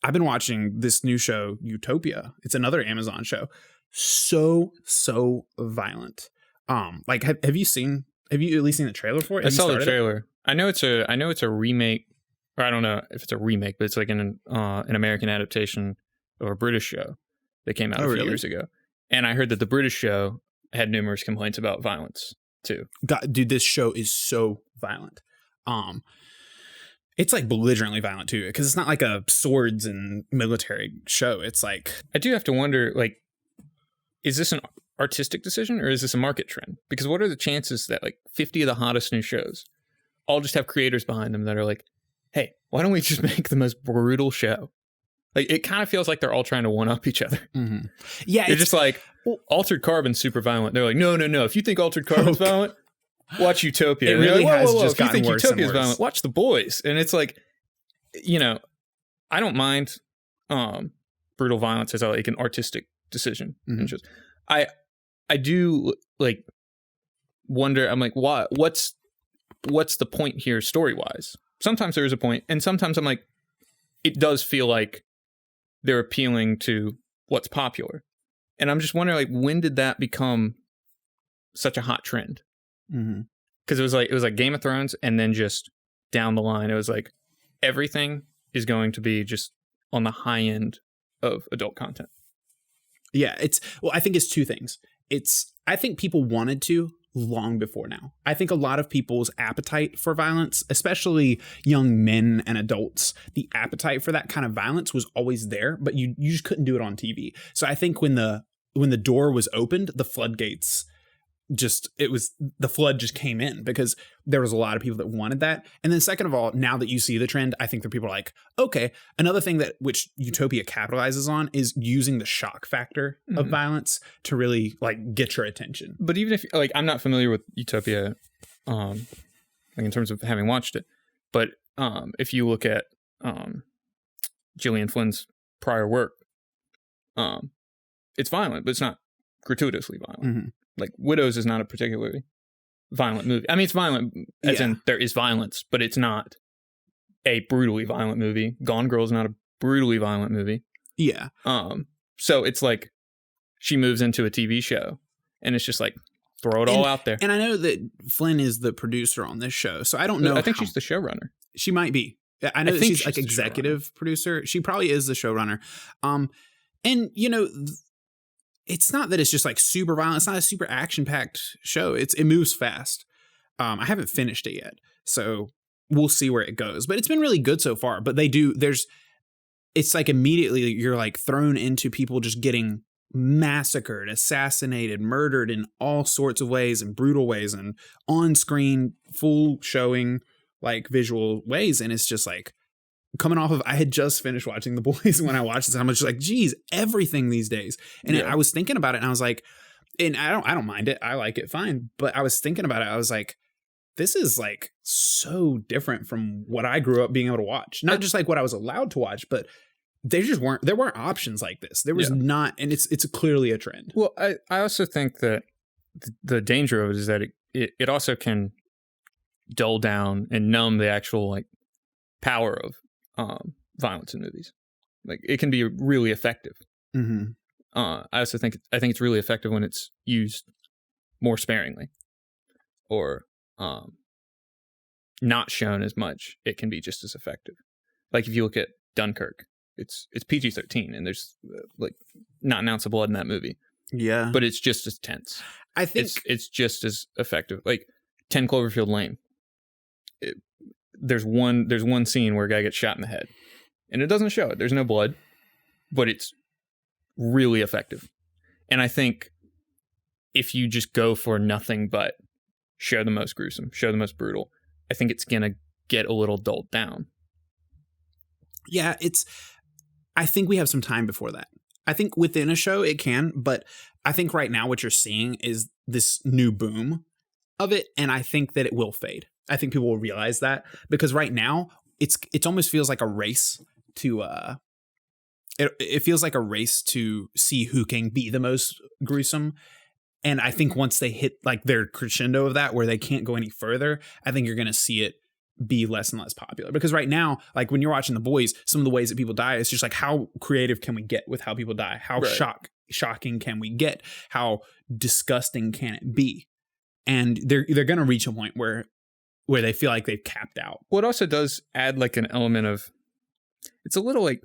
I've been watching this new show, Utopia. It's another Amazon show. So violent. Like have you at least seen the trailer for it? I saw the trailer. I know it's a remake, or I don't know if it's a remake, but it's like an American adaptation of a British show that came out a few years ago. And I heard that the British show had numerous complaints about violence too. God, dude, this show is so violent. It's like belligerently violent too, because it's not like a swords and military show. It's like, I do have to wonder, like, is this an artistic decision or is this a market trend? Because what are the chances that like 50 of the hottest new shows all just have creators behind them that are like, hey, why don't we just make the most brutal show? Like, it kind of feels like they're all trying to one up each other. Mm-hmm. Yeah, they're just like, Altered Carbon's super violent. They're like, no. If you think Altered Carbon's violent, watch Utopia. It really has just if you gotten think worse Utopia's and worse. violent, watch The Boys. And it's like, I don't mind brutal violence as like an artistic decision. Mm-hmm. I do like wonder. I'm like, what's the point here story wise? Sometimes there is a point, and sometimes I'm like, it does feel like they're appealing to what's popular, and I'm just wondering, like, when did that become such a hot trend? Because it was like Game of Thrones, and then just down the line, it was like everything is going to be just on the high end of adult content. Yeah, I think it's two things. I think people wanted to long before now. I think a lot of people's appetite for violence, especially young men and adults, the appetite for that kind of violence was always there, but you just couldn't do it on TV. So I think when the door was opened, the floodgates the flood just came in because there was a lot of people that wanted that. And then second of all, now that you see the trend, I think that people are like, okay, another thing which Utopia capitalizes on is using the shock factor of violence to really like get your attention. But even if like, I'm not familiar with Utopia, like in terms of having watched it, but if you look at Gillian Flynn's prior work, it's violent, but it's not gratuitously violent. Mm-hmm. Like Widows is not a particularly violent movie. I mean, it's violent as in there is violence, but it's not a brutally violent movie. Gone Girl is not a brutally violent movie. Yeah. So it's like she moves into a TV show and it's just like throw it all out there. And I know that Flynn is the producer on this show, so I don't know. I think she's the showrunner. She might be. I know that she's like executive producer. She probably is the showrunner. And it's not that it's just like super violent. It's not a super action-packed show. It moves fast. I haven't finished it yet, so we'll see where it goes. But it's been really good so far. But it's like immediately you're like thrown into people just getting massacred, assassinated, murdered in all sorts of ways and brutal ways and on-screen, full showing, like visual ways. And it's just like, coming off of, I had just finished watching The Boys when I watched this. And I'm just like, geez, everything these days. And I was thinking about it and I was like, and I don't mind it. I like it fine. But I was thinking about it. I was like, this is like so different from what I grew up being able to watch. Not just like what I was allowed to watch, but there weren't options like this. There was not, and it's clearly a trend. Well, I also think that the danger of it is that it also can dull down and numb the actual like power of violence in movies. Like it can be really effective. Mm-hmm. I also think it's really effective when it's used more sparingly or not shown as much. It can be just as effective. Like if you look at Dunkirk, it's PG-13 and there's like not an ounce of blood in that movie. Yeah, but it's just as tense. I think it's just as effective. Like 10 Cloverfield Lane. There's one scene where a guy gets shot in the head and it doesn't show it. There's no blood, but it's really effective. And I think if you just go for nothing but show the most gruesome, show the most brutal, I think it's going to get a little dulled down. Yeah, I think we have some time before that. I think within a show it can, but I think right now what you're seeing is this new boom of it. And I think that it will fade. I think people will realize that because right now it almost feels like a race to it feels like a race to see who can be the most gruesome. And I think once they hit like their crescendo of that where they can't go any further, I think you're going to see it be less and less popular. Because right now, like when you're watching The Boys, some of the ways that people die, it's just like, how creative can we get with how people die? How shocking can we get? How disgusting can it be? And they're going to reach a point where they feel like they've capped out. Well, it also does add like an element of, it's a little like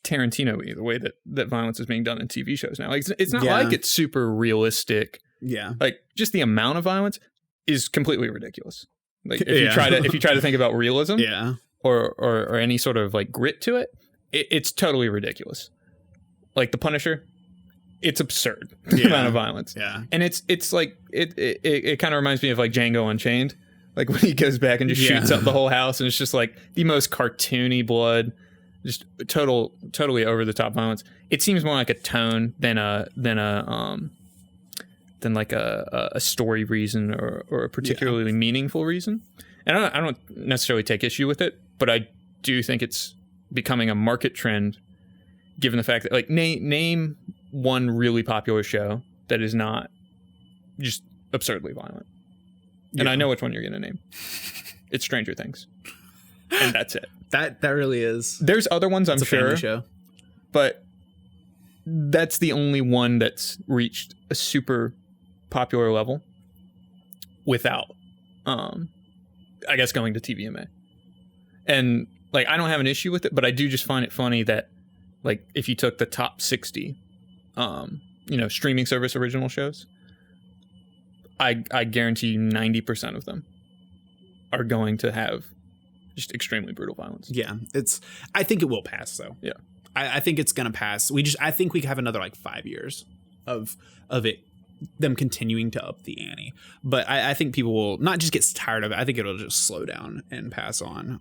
Tarantino-y, the way that violence is being done in TV shows now. Like it's not like it's super realistic. Yeah. Like just the amount of violence is completely ridiculous. Like if you try to think about realism, or any sort of like grit to it, it's totally ridiculous. Like The Punisher, it's absurd the amount of violence. Yeah, and it's like it kind of reminds me of like Django Unchained, like when he goes back and just shoots up the whole house, and it's just like the most cartoony blood, just totally over the top violence. It seems more like a tone than like a story reason or a particularly meaningful reason. And I don't necessarily take issue with it, but I do think it's becoming a market trend, given the fact that like name one really popular show that is not just absurdly violent. And I know which one you're going to name. It's Stranger Things. And that's it. That really is. There's other ones, I'm sure. Family show. But that's the only one that's reached a super popular level without I guess going to TVMA. And like I don't have an issue with it, but I do just find it funny that like if you took the top 60 streaming service original shows, I guarantee you 90% of them are going to have just extremely brutal violence. Yeah, I think it will pass though. Yeah. I think it's gonna pass. I think we have another like 5 years of it, them continuing to up the ante. But I think people will not just get tired of it. I think it'll just slow down and pass on.